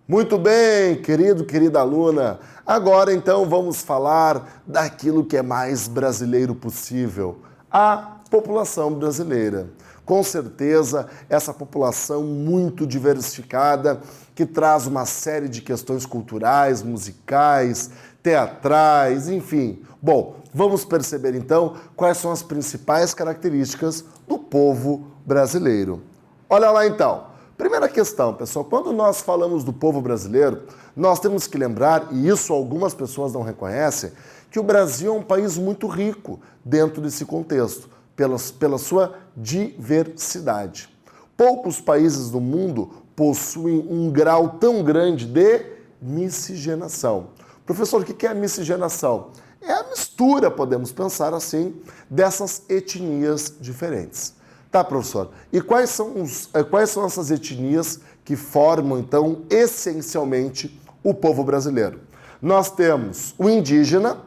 Muito bem, querida aluna. Agora então vamos falar daquilo que é mais brasileiro possível, a população brasileira. Com certeza, essa população muito diversificada, que traz uma série de questões culturais, musicais, teatrais, enfim. Bom, vamos perceber então quais são as principais características do povo brasileiro. Olha lá então. Primeira questão, pessoal, quando nós falamos do povo brasileiro, nós temos que lembrar, e isso algumas pessoas não reconhecem, que o Brasil é um país muito rico dentro desse contexto, pela sua diversidade. Poucos países do mundo possuem um grau tão grande de miscigenação. Professor, o que é miscigenação? É a mistura, podemos pensar assim, dessas etnias diferentes. Tá, professor. E quais são essas etnias que formam, então, essencialmente o povo brasileiro? Nós temos o indígena,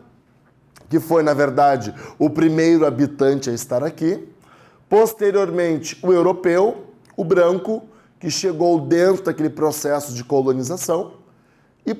que foi, na verdade, o primeiro habitante a estar aqui. Posteriormente, o europeu, o branco, que chegou dentro daquele processo de colonização. E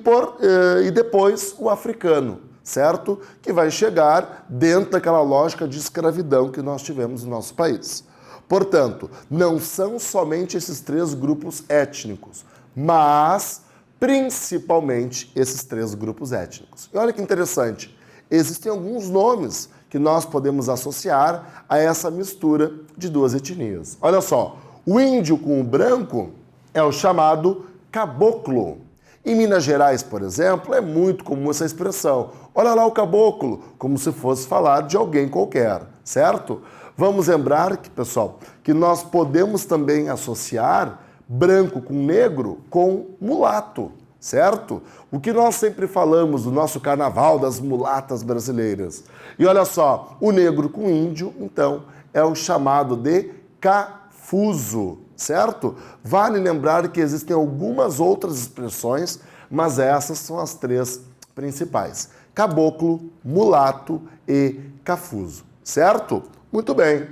depois, o africano, certo? Que vai chegar dentro daquela lógica de escravidão que nós tivemos no nosso país. Portanto, não são somente esses três grupos étnicos, mas principalmente esses três grupos étnicos. E olha que interessante, existem alguns nomes que nós podemos associar a essa mistura de duas etnias. Olha só, o índio com o branco é o chamado caboclo. Em Minas Gerais, por exemplo, é muito comum essa expressão. Olha lá o caboclo, como se fosse falar de alguém qualquer, certo? Vamos lembrar, pessoal, que nós podemos também associar branco com negro com mulato, certo? O que nós sempre falamos do nosso carnaval das mulatas brasileiras. E olha só, o negro com índio, então, é o chamado de cafuzo, certo? Vale lembrar que existem algumas outras expressões, mas essas são as três principais: caboclo, mulato e cafuzo, certo? Muito bem.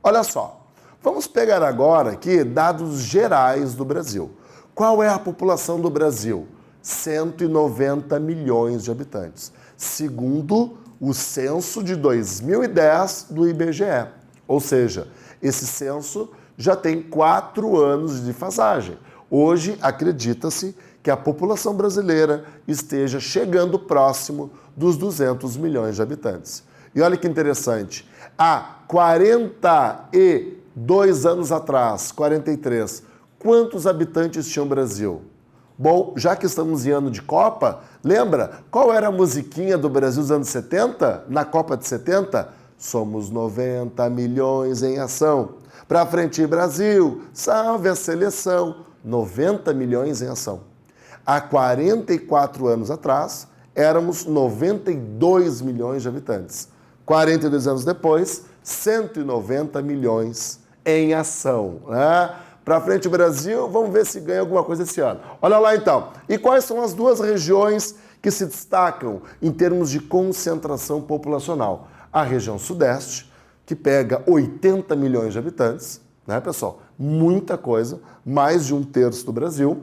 Olha só, vamos pegar agora aqui dados gerais do Brasil. Qual é a população do Brasil? 190 milhões de habitantes, segundo o censo de 2010 do IBGE. Ou seja, esse censo já tem 4 anos de defasagem. Hoje, acredita-se que a população brasileira esteja chegando próximo dos 200 milhões de habitantes. E olha que interessante, há 42 anos atrás, 43, quantos habitantes tinha o Brasil? Bom, já que estamos em ano de Copa, lembra qual era a musiquinha do Brasil dos anos 70, na Copa de 70? Somos 90 milhões em ação. Pra frente, Brasil, salve a seleção. 90 milhões em ação. Há 44 anos atrás, éramos 92 milhões de habitantes. 42 anos depois, 190 milhões em ação. Né? Para frente, Brasil, vamos ver se ganha alguma coisa esse ano. Olha lá então. E quais são as duas regiões que se destacam em termos de concentração populacional? A região sudeste, que pega 80 milhões de habitantes, né, pessoal? Muita coisa, mais de 1/3 do Brasil.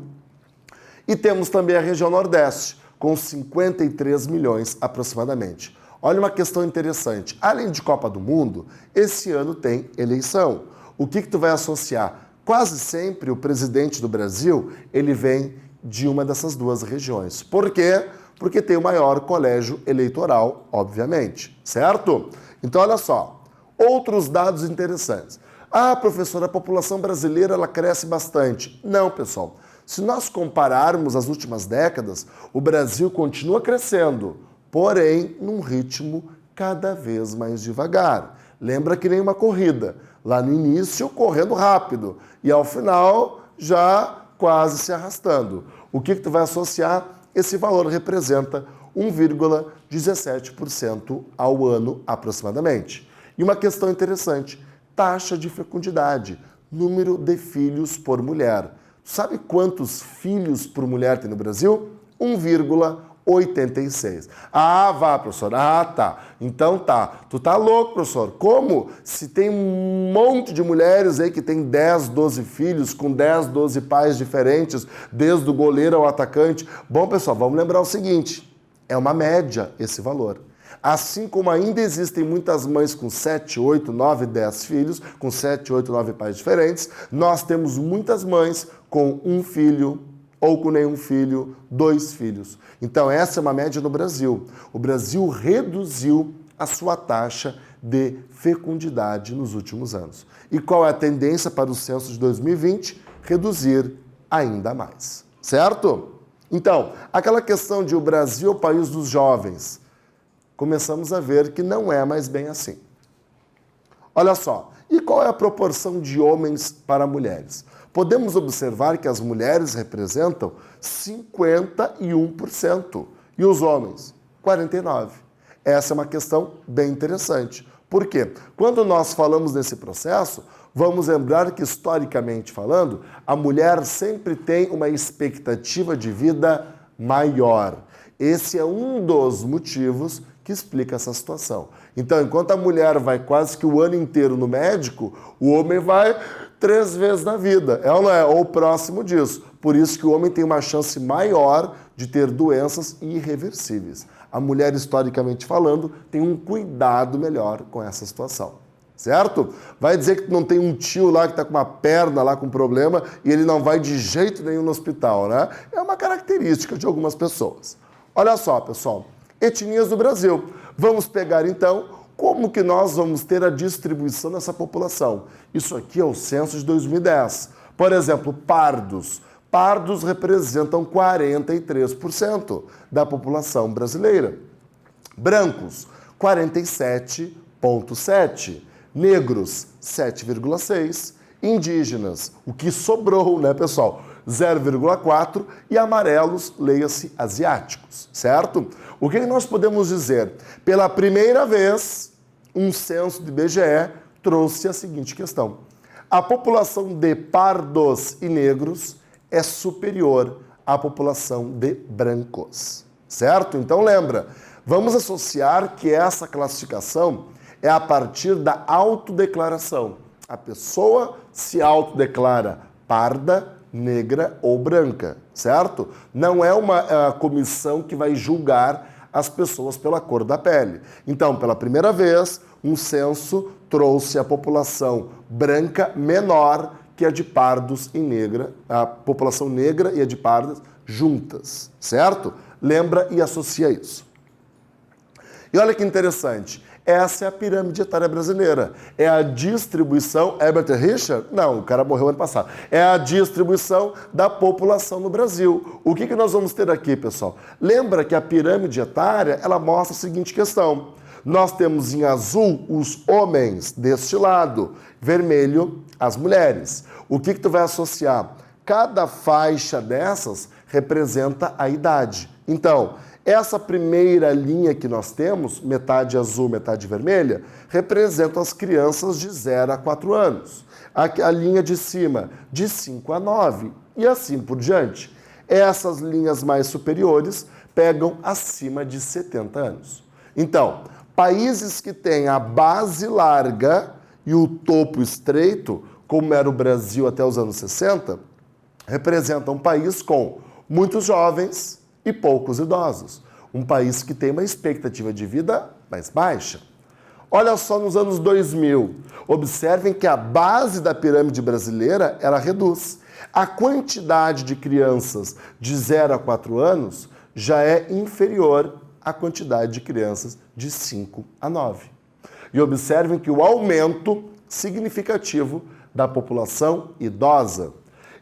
E temos também a região nordeste, com 53 milhões aproximadamente. Olha uma questão interessante. Além de Copa do Mundo, esse ano tem eleição. O que tu vai associar? Quase sempre o presidente do Brasil, ele vem de uma dessas duas regiões. Por quê? Porque tem o maior colégio eleitoral, obviamente, certo? Então, olha só, outros dados interessantes. Ah, professor, a população brasileira ela cresce bastante. Não, pessoal. Se nós compararmos as últimas décadas, o Brasil continua crescendo, porém num ritmo cada vez mais devagar. Lembra que nem uma corrida. Lá no início, correndo rápido, e ao final, já quase se arrastando. O que tu vai associar? Esse valor representa 1,17% ao ano aproximadamente. E uma questão interessante, taxa de fecundidade, número de filhos por mulher. Sabe quantos filhos por mulher tem no Brasil? 86. Ah, vá, professor. Ah, tá. Então tá. Tu tá louco, professor. Como? Se tem um monte de mulheres aí que tem 10, 12 filhos, com 10, 12 pais diferentes, desde o goleiro ao atacante. Bom, pessoal, vamos lembrar o seguinte. É uma média esse valor. Assim como ainda existem muitas mães com 7, 8, 9, 10 filhos, com 7, 8, 9 pais diferentes, nós temos muitas mães com um filho, ou com nenhum filho, 2 filhos. Então essa é uma média no Brasil. O Brasil reduziu a sua taxa de fecundidade nos últimos anos. E qual é a tendência para o censo de 2020? Reduzir ainda mais. Certo? Então, aquela questão de o Brasil é o país dos jovens, começamos a ver que não é mais bem assim. Olha só, e qual é a proporção de homens para mulheres? Podemos observar que as mulheres representam 51% e os homens 49%. Essa é uma questão bem interessante. Por quê? Quando nós falamos nesse processo, vamos lembrar que, historicamente falando, a mulher sempre tem uma expectativa de vida maior. Esse é um dos motivos que explica essa situação. Então, enquanto a mulher vai quase que o ano inteiro no médico, o homem vai 3 vezes na vida, é ou não é? Ou próximo disso. Por isso que o homem tem uma chance maior de ter doenças irreversíveis. A mulher, historicamente falando, tem um cuidado melhor com essa situação. Certo? Vai dizer que não tem um tio lá que está com uma perna lá com problema e ele não vai de jeito nenhum no hospital, né? É uma característica de algumas pessoas. Olha só, pessoal, etnias do Brasil. Vamos pegar, então, como que nós vamos ter a distribuição dessa população. Isso aqui é o censo de 2010. Por exemplo, pardos. Pardos representam 43% da população brasileira. Brancos, 47,7%. Negros, 7,6%. Indígenas, o que sobrou, né, pessoal? 0,4%. E amarelos, leia-se asiáticos, certo? O que nós podemos dizer? Pela primeira vez, um censo do IBGE trouxe a seguinte questão. A população de pardos e negros é superior à população de brancos, certo? Então lembra, vamos associar que essa classificação é a partir da autodeclaração. A pessoa se autodeclara parda, negra ou branca, certo? Não é uma comissão que vai julgar as pessoas pela cor da pele. Então, pela primeira vez, um censo trouxe a população branca menor que a de pardos e negra, a população negra e a de pardos juntas, certo? Lembra e associa isso. E olha que interessante, essa é a pirâmide etária brasileira. É a distribuição... Herbert Richard? Não, o cara morreu ano passado. É a distribuição da população no Brasil. O que nós vamos ter aqui, pessoal? Lembra que a pirâmide etária, ela mostra a seguinte questão. Nós temos em azul os homens deste lado, vermelho as mulheres. O que tu vai associar? Cada faixa dessas representa a idade. Então, essa primeira linha que nós temos, metade azul, metade vermelha, representa as crianças de 0 a 4 anos. A linha de cima, de 5 a 9 e assim por diante. Essas linhas mais superiores pegam acima de 70 anos. Então, países que têm a base larga e o topo estreito, como era o Brasil até os anos 60, representam um país com muitos jovens e poucos idosos. Um país que tem uma expectativa de vida mais baixa. Olha só nos anos 2000. Observem que a base da pirâmide brasileira, ela reduz. A quantidade de crianças de 0 a 4 anos já é inferior à quantidade de crianças de 5 a 9. E observem que o aumento significativo da população idosa.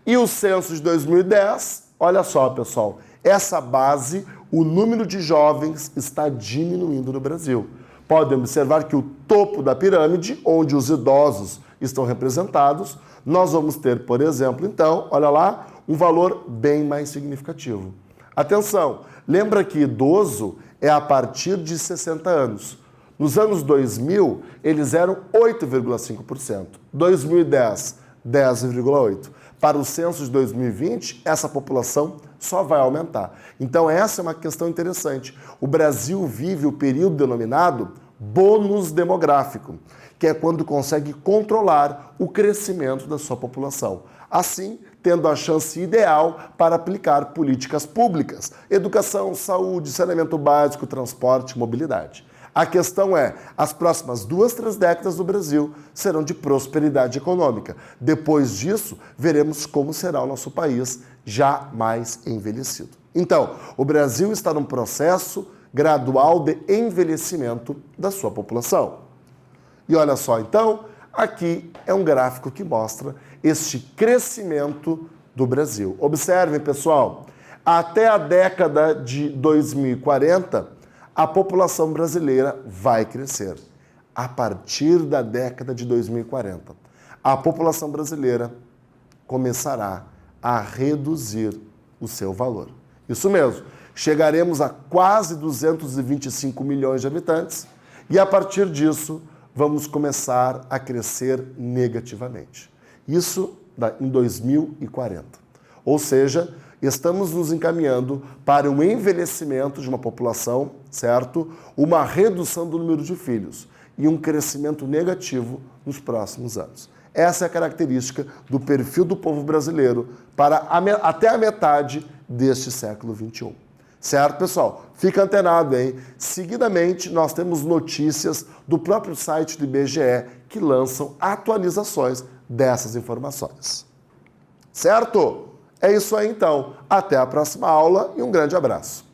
E o censo de 2010, olha só, pessoal, essa base, o número de jovens está diminuindo no Brasil. Podem observar que o topo da pirâmide, onde os idosos estão representados, nós vamos ter, por exemplo, então, olha lá, um valor bem mais significativo. Atenção, lembra que idoso é a partir de 60 anos. Nos anos 2000, eles eram 8,5%. 2010, 10,8%. para o censo de 2020, essa população só vai aumentar. Então essa é uma questão interessante. O Brasil vive o período denominado bônus demográfico, que é quando consegue controlar o crescimento da sua população. Assim, tendo a chance ideal para aplicar políticas públicas, educação, saúde, saneamento básico, transporte e mobilidade. A questão é, as próximas 2, 3 décadas do Brasil serão de prosperidade econômica. Depois disso, veremos como será o nosso país já mais envelhecido. Então, o Brasil está num processo gradual de envelhecimento da sua população. E olha só, então, aqui é um gráfico que mostra este crescimento do Brasil. Observem, pessoal, até a década de 2040, a população brasileira vai crescer. A partir da década de 2040, a população brasileira começará a reduzir o seu valor. Isso mesmo, chegaremos a quase 225 milhões de habitantes e, a partir disso, vamos começar a crescer negativamente. Isso em 2040. Ou seja, estamos nos encaminhando para um envelhecimento de uma população, certo? Uma redução do número de filhos e um crescimento negativo nos próximos anos. Essa é a característica do perfil do povo brasileiro para até a metade deste século XXI. Certo, pessoal? Fica antenado, hein? Seguidamente, nós temos notícias do próprio site do IBGE que lançam atualizações dessas informações. Certo? É isso aí, então. Até a próxima aula e um grande abraço.